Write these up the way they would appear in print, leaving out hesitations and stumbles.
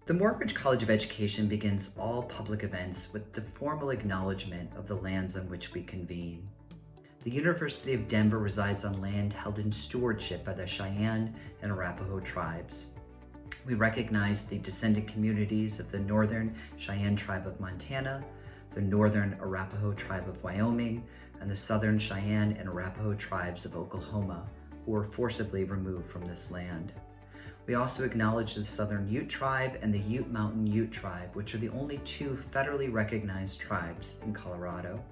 The Morgridge College of Education begins all public events with the formal acknowledgement of the lands on which we convene. The University of Denver resides on land held in stewardship by the Cheyenne and Arapaho tribes. We recognize the descendant communities of the Northern Cheyenne Tribe of Montana, the Northern Arapaho Tribe of Wyoming, and the Southern Cheyenne and Arapaho tribes of Oklahoma, who were forcibly removed from this land. We also acknowledge the Southern Ute Tribe and the Ute Mountain Ute Tribe, which are the only two federally recognized tribes in Colorado.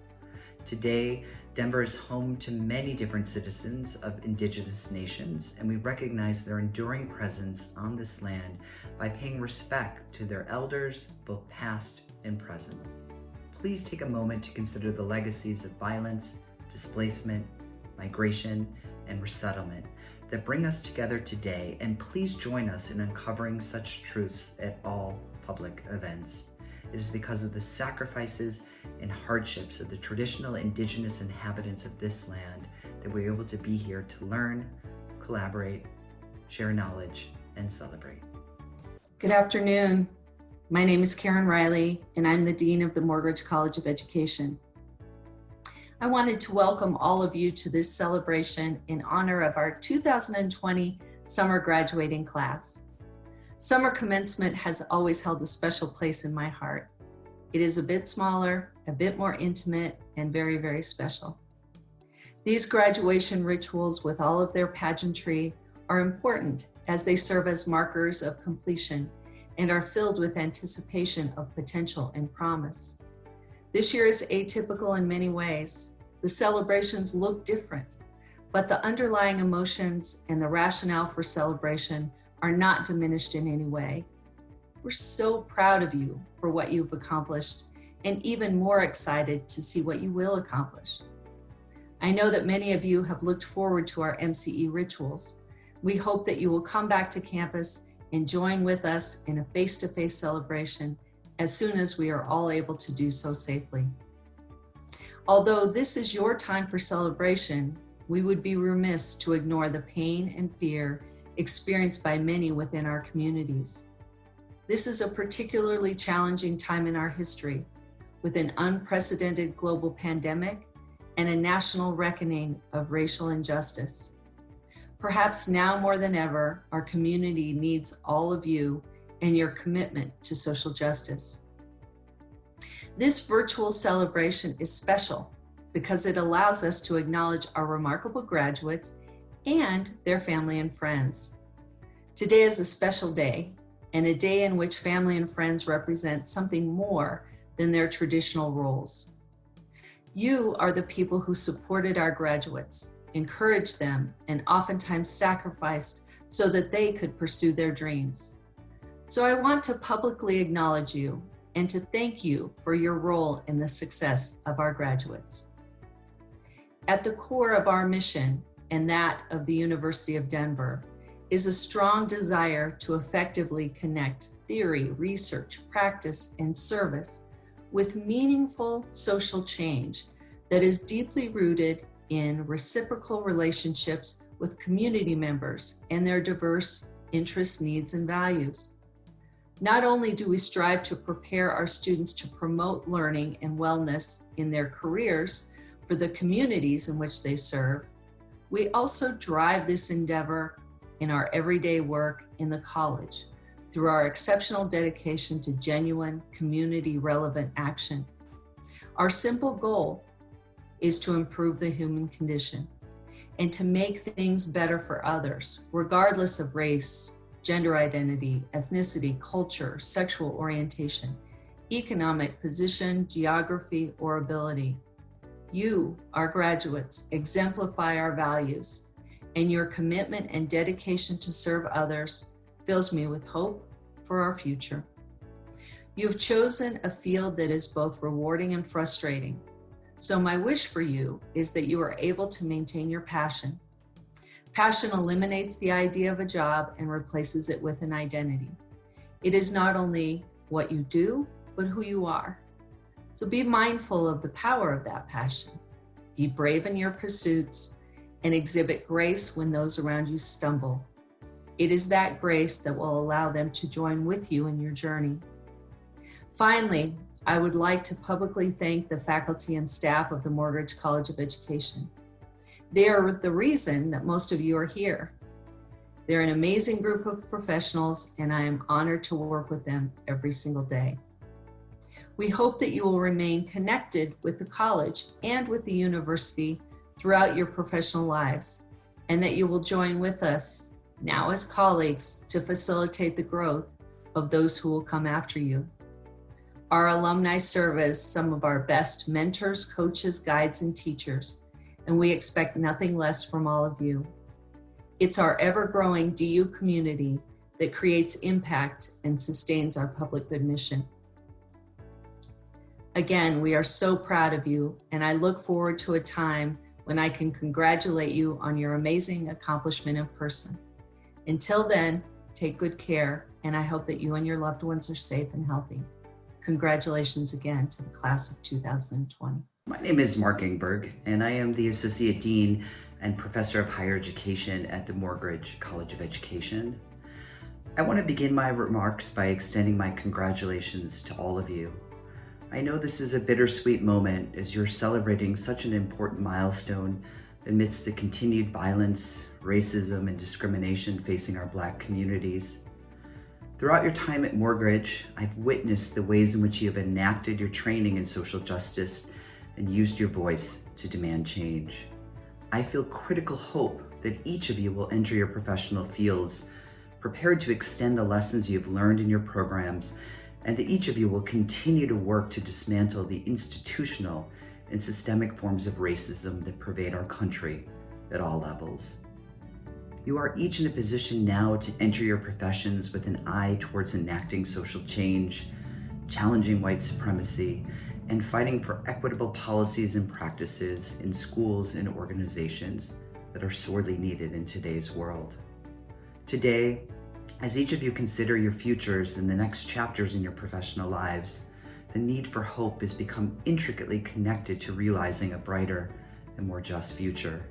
Today, Denver is home to many different citizens of indigenous nations, and we recognize their enduring presence on this land by paying respect to their elders, both past and present. Please take a moment to consider the legacies of violence, displacement, migration, and resettlement that bring us together today, and please join us in uncovering such truths at all public events. It is because of the sacrifices and hardships of the traditional indigenous inhabitants of this land that we're able to be here to learn, collaborate, share knowledge, and celebrate. Good afternoon. My name is Karen Riley, and I'm the Dean of the Morgridge College of Education. I wanted to welcome all of you to this celebration in honor of our 2020 summer graduating class. Summer commencement has always held a special place in my heart. It is a bit smaller, a bit more intimate, and very, very special. These graduation rituals, with all of their pageantry, are important as they serve as markers of completion and are filled with anticipation of potential and promise. This year is atypical in many ways. The celebrations look different, but the underlying emotions and the rationale for celebration are not diminished in any way. We're so proud of you for what you've accomplished, and even more excited to see what you will accomplish. I know that many of you have looked forward to our MCE rituals. We hope that you will come back to campus and join with us in a face-to-face celebration as soon as we are all able to do so safely. Although this is your time for celebration, we would be remiss to ignore the pain and fear experienced by many within our communities. This is a particularly challenging time in our history, with an unprecedented global pandemic and a national reckoning of racial injustice. Perhaps now more than ever, our community needs all of you and your commitment to social justice. This virtual celebration is special because it allows us to acknowledge our remarkable graduates and their family and friends. Today is a special day, and a day in which family and friends represent something more than their traditional roles. You are the people who supported our graduates, encouraged them, and oftentimes sacrificed so that they could pursue their dreams. So I want to publicly acknowledge you and to thank you for your role in the success of our graduates. At the core of our mission and that of the University of Denver is a strong desire to effectively connect theory, research, practice, and service with meaningful social change that is deeply rooted in reciprocal relationships with community members and their diverse interests, needs, and values. Not only do we strive to prepare our students to promote learning and wellness in their careers for the communities in which they serve, we also drive this endeavor in our everyday work in the college through our exceptional dedication to genuine, community-relevant action. Our simple goal is to improve the human condition and to make things better for others, regardless of race, gender identity, ethnicity, culture, sexual orientation, economic position, geography, or ability. You, our graduates, exemplify our values, and your commitment and dedication to serve others fills me with hope for our future. You've chosen a field that is both rewarding and frustrating. So my wish for you is that you are able to maintain your passion. Passion eliminates the idea of a job and replaces it with an identity. It is not only what you do, but who you are. So be mindful of the power of that passion. Be brave in your pursuits and exhibit grace when those around you stumble. It is that grace that will allow them to join with you in your journey. Finally, I would like to publicly thank the faculty and staff of the Morgridge College of Education. They are the reason that most of you are here. They're an amazing group of professionals, and I am honored to work with them every single day. We hope that you will remain connected with the college and with the university throughout your professional lives, and that you will join with us now as colleagues to facilitate the growth of those who will come after you. Our alumni serve as some of our best mentors, coaches, guides, and teachers, and we expect nothing less from all of you. It's our ever-growing DU community that creates impact and sustains our public good mission. Again, we are so proud of you, and I look forward to a time when I can congratulate you on your amazing accomplishment in person. Until then, take good care, and I hope that you and your loved ones are safe and healthy. Congratulations again to the class of 2020. My name is Mark Engberg, and I am the Associate Dean and Professor of Higher Education at the Morgridge College of Education. I want to begin my remarks by extending my congratulations to all of you. I know this is a bittersweet moment as you're celebrating such an important milestone amidst the continued violence, racism, and discrimination facing our Black communities. Throughout your time at Morgridge, I've witnessed the ways in which you have enacted your training in social justice and used your voice to demand change. I feel critical hope that each of you will enter your professional fields prepared to extend the lessons you've learned in your programs, and that each of you will continue to work to dismantle the institutional and systemic forms of racism that pervade our country at all levels. You are each in a position now to enter your professions with an eye towards enacting social change, challenging white supremacy, and fighting for equitable policies and practices in schools and organizations that are sorely needed in today's world. Today, as each of you consider your futures and the next chapters in your professional lives, the need for hope has become intricately connected to realizing a brighter and more just future.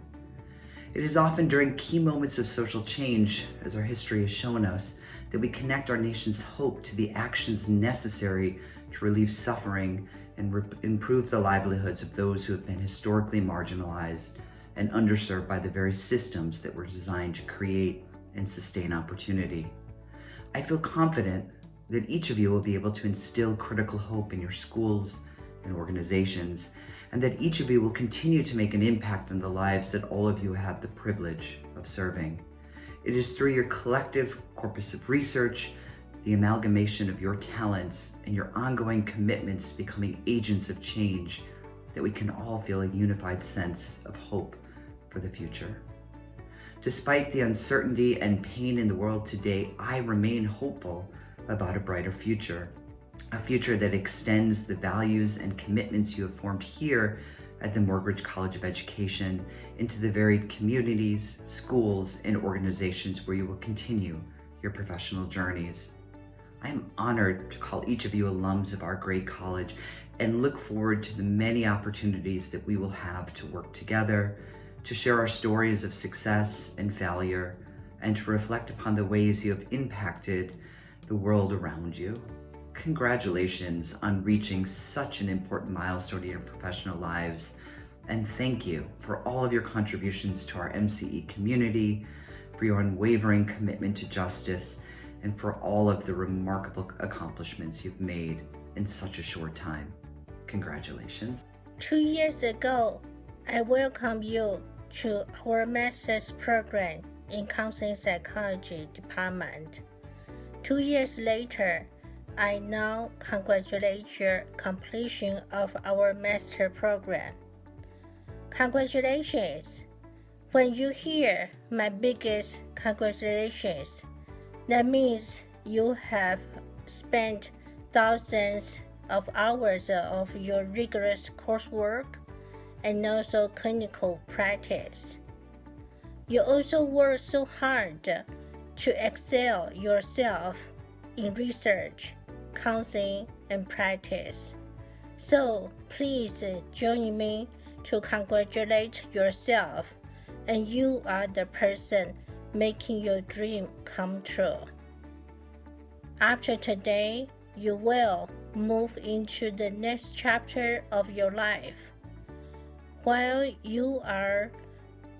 It is often during key moments of social change, as our history has shown us, that we connect our nation's hope to the actions necessary to relieve suffering and improve the livelihoods of those who have been historically marginalized and underserved by the very systems that were designed to create and sustain opportunity. I feel confident that each of you will be able to instill critical hope in your schools and organizations, and that each of you will continue to make an impact on the lives that all of you have the privilege of serving. It is through your collective corpus of research, the amalgamation of your talents, and your ongoing commitments to becoming agents of change that we can all feel a unified sense of hope for the future. Despite the uncertainty and pain in the world today, I remain hopeful about a brighter future, a future that extends the values and commitments you have formed here at the Morgridge College of Education into the varied communities, schools, and organizations where you will continue your professional journeys. I am honored to call each of you alums of our great college and look forward to the many opportunities that we will have to work together, to share our stories of success and failure, and to reflect upon the ways you have impacted the world around you. Congratulations on reaching such an important milestone in your professional lives, and thank you for all of your contributions to our MCE community, for your unwavering commitment to justice, and for all of the remarkable accomplishments you've made in such a short time. Congratulations. 2 years ago, I welcomed you to our master's program in counseling psychology department. 2 years later, I now congratulate your completion of our master program. Congratulations. When you hear my biggest congratulations, that means you have spent thousands of hours of your rigorous coursework and also clinical practice. You also work so hard to excel yourself in research, counseling, and practice. So please join me to congratulate yourself, and you are the person making your dream come true. After today, you will move into the next chapter of your life. While you are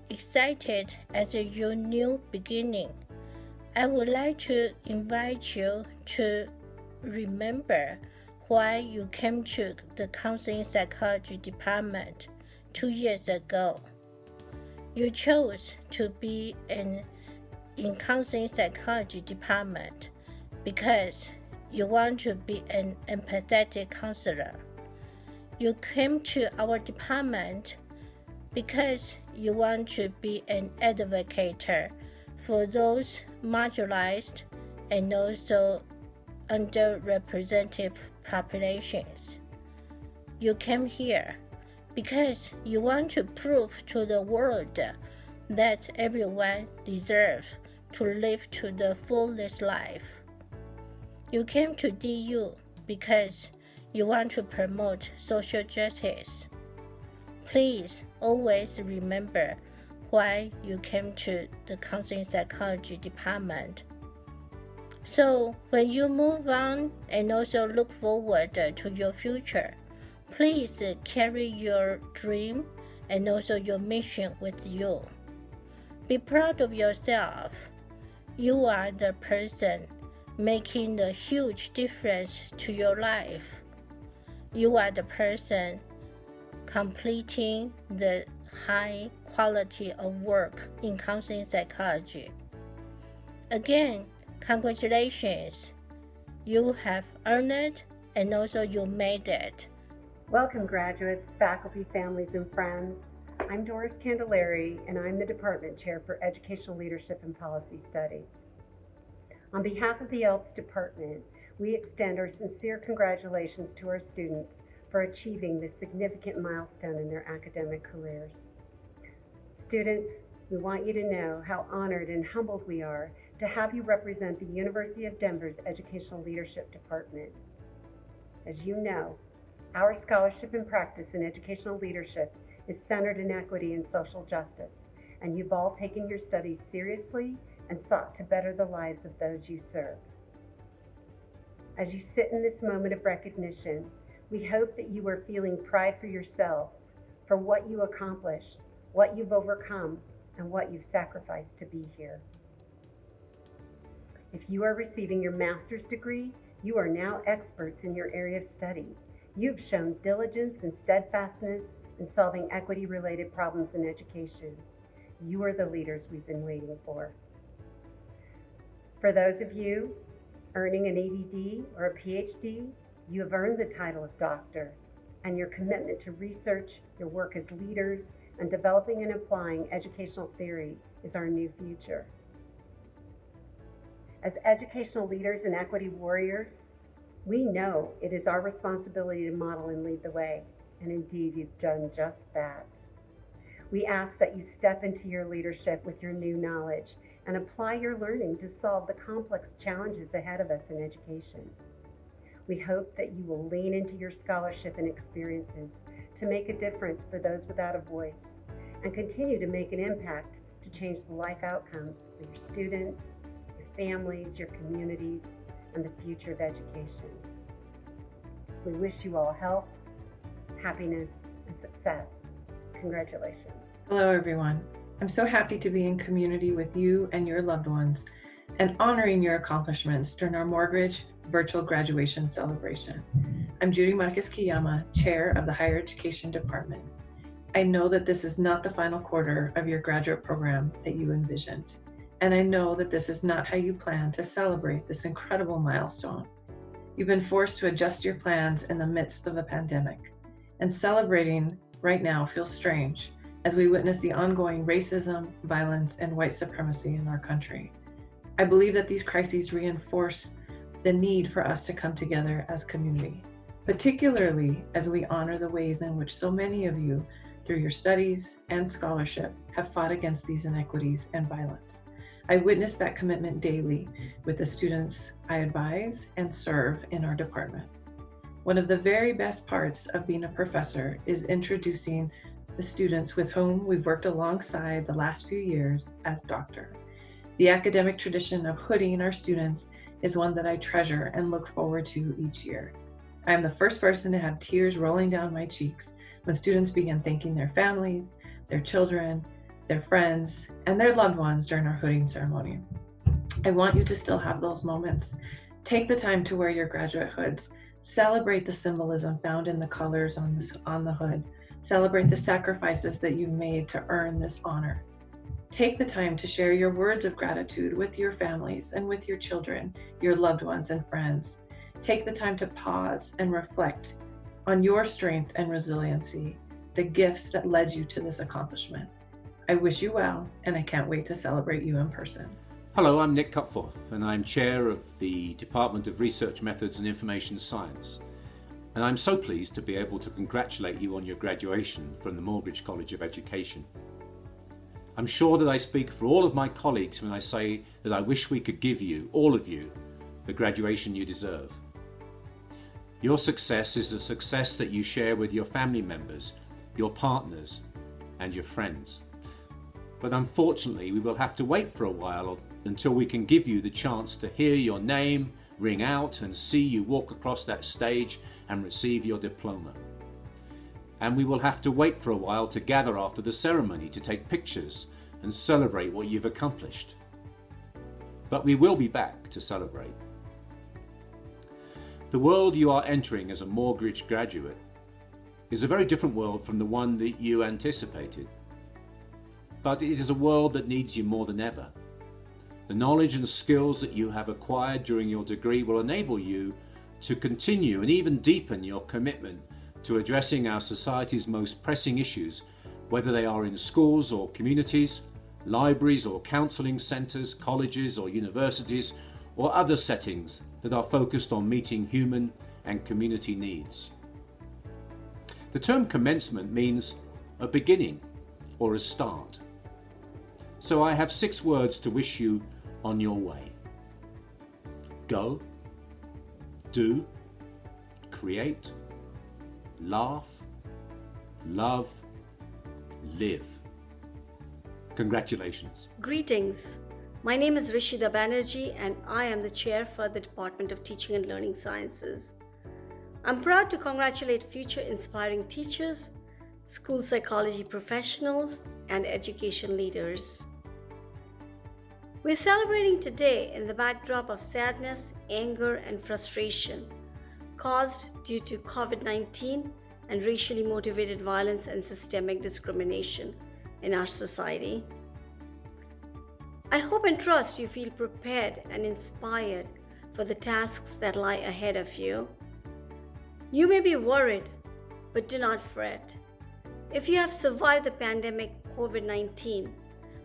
excited at your new beginning, I would like to invite you to remember why you came to the Counseling Psychology Department 2 years ago. You chose to be in Counseling Psychology Department because you want to be an empathetic counselor. You came to our department because you want to be an advocate for those marginalized and also underrepresented populations. You came here because you want to prove to the world that everyone deserves to live to the fullest life. You came to DU because you want to promote social justice. Please always remember why you came to the Counseling Psychology Department. So when you move on and also look forward to your future, please carry your dream and also your mission with you. Be proud of yourself. You are the person making the huge difference to your life. You are the person completing the high quality of work in counseling psychology. Again, congratulations. You have earned it and also you made it. Welcome graduates, faculty, families, and friends. I'm Doris Candelarie, and I'm the Department Chair for Educational Leadership and Policy Studies. On behalf of the ELPS Department, we extend our sincere congratulations to our students for achieving this significant milestone in their academic careers. Students, we want you to know how honored and humbled we are to have you represent the University of Denver's Educational Leadership Department. As you know, our scholarship and practice in educational leadership is centered in equity and social justice, and you've all taken your studies seriously and sought to better the lives of those you serve. As you sit in this moment of recognition, we hope that you are feeling pride for yourselves, for what you accomplished, what you've overcome, and what you've sacrificed to be here. If you are receiving your master's degree, you are now experts in your area of study. You've shown diligence and steadfastness in solving equity-related problems in education. You are the leaders we've been waiting for. For those of you earning an EDD or a PhD, you have earned the title of doctor, and your commitment to research, your work as leaders, and developing and applying educational theory is our new future. As educational leaders and equity warriors, we know it is our responsibility to model and lead the way, and indeed you've done just that. We ask that you step into your leadership with your new knowledge and apply your learning to solve the complex challenges ahead of us in education. We hope that you will lean into your scholarship and experiences to make a difference for those without a voice and continue to make an impact to change the life outcomes for your students, your families, your communities, and the future of education. We wish you all health, happiness, and success. Congratulations. Hello, everyone. I'm so happy to be in community with you and your loved ones and honoring your accomplishments during our Morgridge virtual graduation celebration. I'm Judy Kiyama, Chair of the Higher Education Department. I know that this is not the final quarter of your graduate program that you envisioned, and I know that this is not how you plan to celebrate this incredible milestone. You've been forced to adjust your plans in the midst of a pandemic, and celebrating right now feels strange as we witness the ongoing racism, violence, and white supremacy in our country. I believe that these crises reinforce the need for us to come together as community, particularly as we honor the ways in which so many of you, through your studies and scholarship, have fought against these inequities and violence. I witness that commitment daily with the students I advise and serve in our department. One of the very best parts of being a professor is introducing the students with whom we've worked alongside the last few years as doctor. The academic tradition of hoodieing our students is one that I treasure and look forward to each year. I am the first person to have tears rolling down my cheeks when students begin thanking their families, their children, their friends, and their loved ones during our hoodieing ceremony. I want you to still have those moments. Take the time to wear your graduate hoods. Celebrate the symbolism found in the colors on the hood. Celebrate the sacrifices that you've made to earn this honor. Take the time to share your words of gratitude with your families and with your children, your loved ones and friends. Take the time to pause and reflect on your strength and resiliency, the gifts that led you to this accomplishment. I wish you well, and I can't wait to celebrate you in person. Hello, I'm Nick Cutforth, and I'm Chair of the Department of Research Methods and Information Science. And I'm so pleased to be able to congratulate you on your graduation from the Morgridge College of Education. I'm sure that I speak for all of my colleagues when I say that I wish we could give you, all of you, the graduation you deserve. Your success is a success that you share with your family members, your partners, and your friends. But unfortunately, we will have to wait for a while until we can give you the chance to hear your name ring out and see you walk across that stage and receive your diploma. And we will have to wait for a while to gather after the ceremony to take pictures and celebrate what you've accomplished. But we will be back to celebrate. The world you are entering as a Morgridge graduate is a very different world from the one that you anticipated. But it is a world that needs you more than ever. The knowledge and skills that you have acquired during your degree will enable you to continue and even deepen your commitment to addressing our society's most pressing issues, whether they are in schools or communities, libraries or counselling centres, colleges or universities, or other settings that are focused on meeting human and community needs. The term commencement means a beginning or a start. So I have 6 words to wish you on your way. Go, do, create, laugh, love, live. Congratulations. Greetings. My name is Rashida Banerjee and I am the chair for the Department of Teaching and Learning Sciences. I'm proud to congratulate future inspiring teachers, school psychology professionals, and education leaders. We're celebrating today in the backdrop of sadness, anger, and frustration caused due to COVID-19 and racially motivated violence and systemic discrimination in our society. I hope and trust you feel prepared and inspired for the tasks that lie ahead of you. You may be worried, but do not fret. If you have survived the pandemic COVID-19,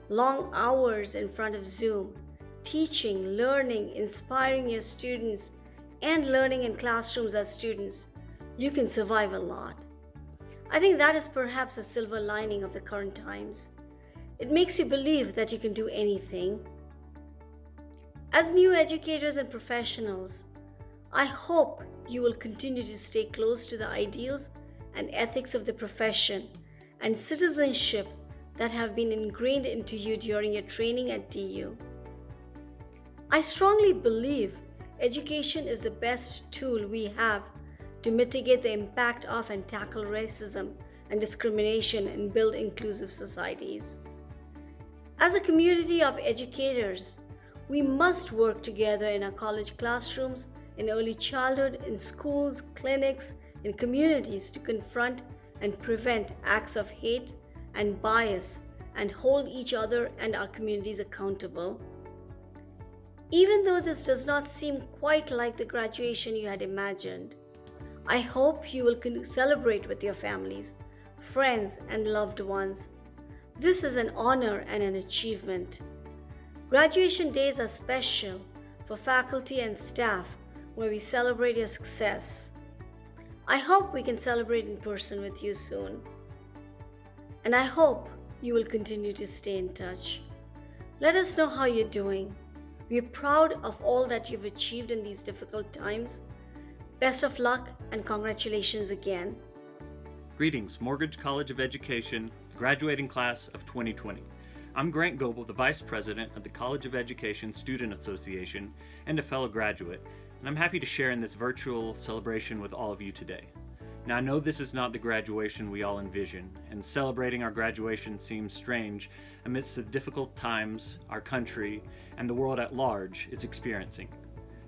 long hours in front of Zoom, teaching, learning, inspiring your students, and learning in classrooms as students, you can survive a lot. I think that is perhaps a silver lining of the current times. It makes you believe that you can do anything. As new educators and professionals, I hope you will continue to stay close to the ideals and ethics of the profession and citizenship that have been ingrained into you during your training at DU. I strongly believe education is the best tool we have to mitigate the impact of and tackle racism and discrimination and build inclusive societies. As a community of educators, we must work together in our college classrooms, in early childhood, in schools, clinics, in communities to confront and prevent acts of hate and bias and hold each other and our communities accountable. Even though this does not seem quite like the graduation you had imagined, I hope you will celebrate with your families, friends, and loved ones. This is an honor and an achievement. Graduation days are special for faculty and staff where we celebrate your success. I hope we can celebrate in person with you soon. And I hope you will continue to stay in touch. Let us know how you're doing. We are proud of all that you've achieved in these difficult times. Best of luck and congratulations again. Greetings, Morgridge College of Education, graduating class of 2020. I'm Grant Goble, the Vice President of the College of Education Student Association and a fellow graduate, and I'm happy to share in this virtual celebration with all of you today. Now, I know this is not the graduation we all envision, and celebrating our graduation seems strange amidst the difficult times our country and the world at large is experiencing.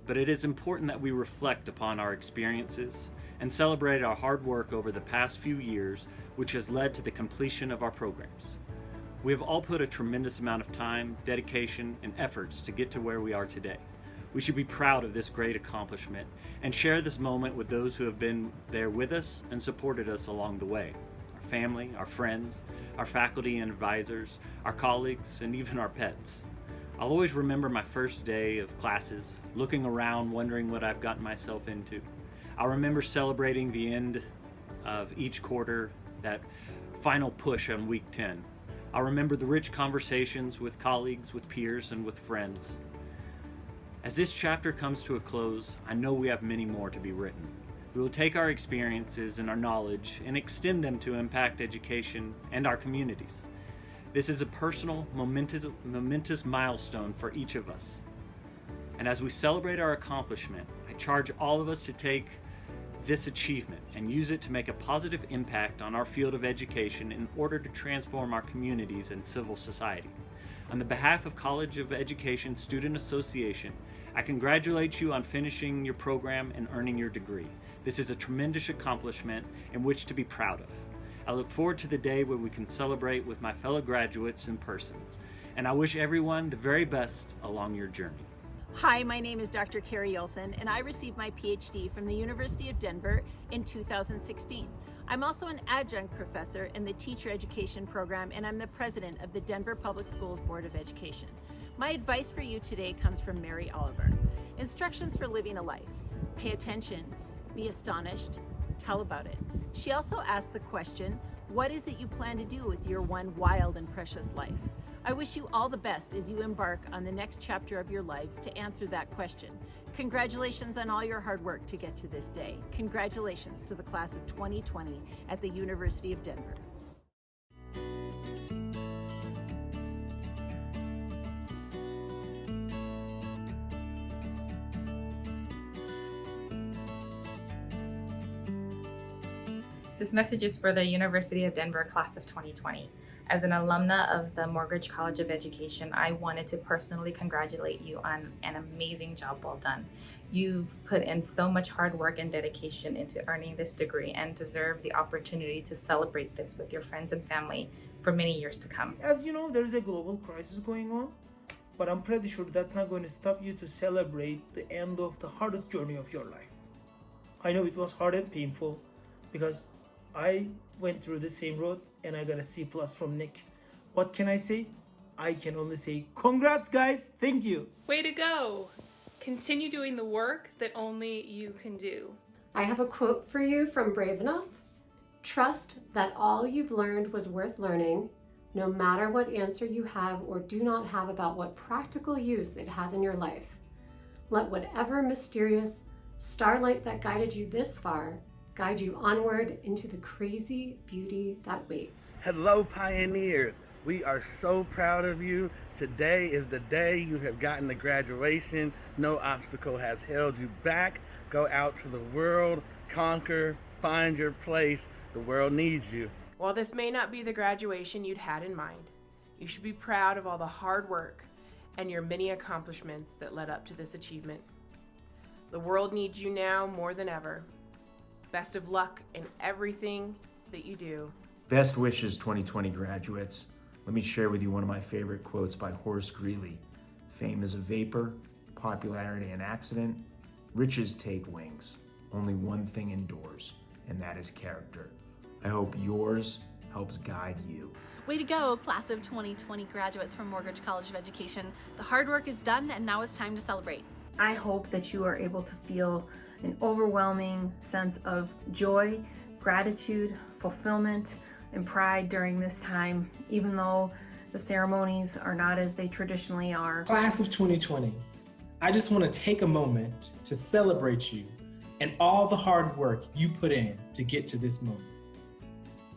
But it is important that we reflect upon our experiences and celebrate our hard work over the past few years, which has led to the completion of our programs. We have all put a tremendous amount of time, dedication, and efforts to get to where we are today. We should be proud of this great accomplishment and share this moment with those who have been there with us and supported us along the way. Our family, our friends, our faculty and advisors, our colleagues, and even our pets. I'll always remember my first day of classes, looking around wondering what I've gotten myself into. I'll remember celebrating the end of each quarter, that final push on week 10. I'll remember the rich conversations with colleagues, with peers, and with friends. As this chapter comes to a close, I know we have many more to be written. We will take our experiences and our knowledge and extend them to impact education and our communities. This is a personal, momentous milestone for each of us. And as we celebrate our accomplishment, I charge all of us to take this achievement and use it to make a positive impact on our field of education in order to transform our communities and civil society. On the behalf of College of Education Student Association, I congratulate you on finishing your program and earning your degree. This is a tremendous accomplishment in which to be proud of. I look forward to the day when we can celebrate with my fellow graduates in person, and I wish everyone the very best along your journey. Hi, my name is Dr. Carrie Olson, and I received my PhD from the University of Denver in 2016. I'm also an adjunct professor in the teacher education program, and I'm the president of the Denver Public Schools Board of Education. My advice for you today comes from Mary Oliver. Instructions for living a life. Pay attention, be astonished, tell about it. She also asked the question, what is it you plan to do with your one wild and precious life? I wish you all the best as you embark on the next chapter of your lives to answer that question. Congratulations on all your hard work to get to this day. Congratulations to the class of 2020 at the University of Denver. This message is for the University of Denver class of 2020. As an alumna of the Morgridge College of Education, I wanted to personally congratulate you on an amazing job well done. You've put in so much hard work and dedication into earning this degree and deserve the opportunity to celebrate this with your friends and family for many years to come. As you know, there is a global crisis going on, but I'm pretty sure that's not going to stop you to celebrate the end of the hardest journey of your life. I know it was hard and painful because I went through the same road and I got a C+ from Nick. What can I say? I can only say congrats guys, thank you. Way to go. Continue doing the work that only you can do. I have a quote for you from Brave Enough. Trust that all you've learned was worth learning, no matter what answer you have or do not have about what practical use it has in your life. Let whatever mysterious starlight that guided you this far guide you onward into the crazy beauty that waits. Hello, pioneers. We are so proud of you. Today is the day you have gotten the graduation. No obstacle has held you back. Go out to the world, conquer, find your place. The world needs you. While this may not be the graduation you'd had in mind, you should be proud of all the hard work and your many accomplishments that led up to this achievement. The world needs you now more than ever. Best of luck in everything that you do. Best wishes, 2020 graduates. Let me share with you one of my favorite quotes by Horace Greeley. Fame is a vapor, popularity an accident, riches take wings. Only one thing endures, and that is character. I hope yours helps guide you. Way to go, class of 2020 graduates from Morgridge College of Education. The hard work is done, and now it's time to celebrate. I hope that you are able to feel an overwhelming sense of joy, gratitude, fulfillment, and pride during this time, even though the ceremonies are not as they traditionally are. Class of 2020, I just want to take a moment to celebrate you and all the hard work you put in to get to this moment.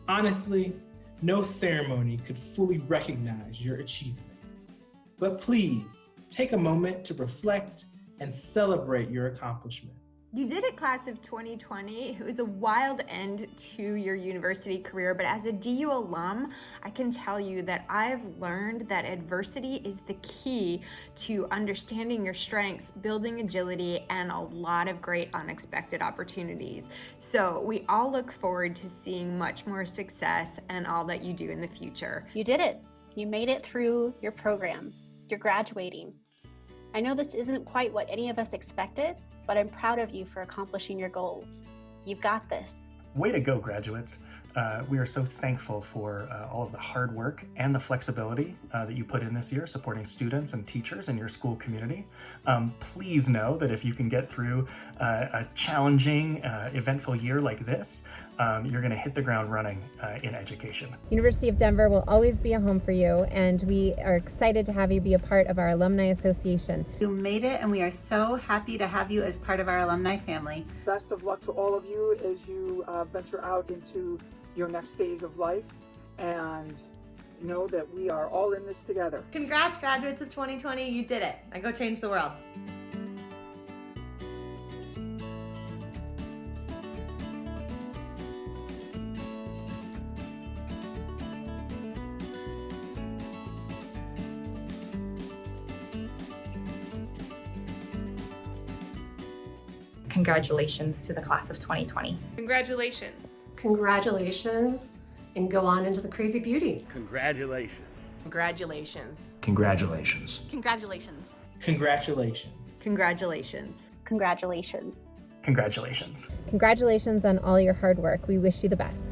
Honestly, no ceremony could fully recognize your achievements. But please, take a moment to reflect and celebrate your accomplishments. You did it, class of 2020. It was a wild end to your university career, but as a DU alum, I can tell you that I've learned that adversity is the key to understanding your strengths, building agility, and a lot of great unexpected opportunities. So we all look forward to seeing much more success and all that you do in the future. You did it. You made it through your program. You're graduating. I know this isn't quite what any of us expected, but I'm proud of you for accomplishing your goals. You've got this. Way to go, graduates. We are so thankful for all of the hard work and the flexibility that you put in this year supporting students and teachers in your school community. Please know that if you can get through a challenging, eventful year like this, you're going to hit the ground running in education. University of Denver will always be a home for you, and we are excited to have you be a part of our Alumni Association. You made it, and we are so happy to have you as part of our alumni family. Best of luck to all of you as you venture out into your next phase of life, and know that we are all in this together. Congrats, graduates of 2020, you did it. Now go change the world. Congratulations to the class of 2020. Congratulations. Congratulations, and go on into the crazy beauty. Congratulations. Congratulations. Congratulations. Congratulations. Congratulations. Congratulations. Congratulations. Congratulations. Congratulations on all your hard work. We wish you the best.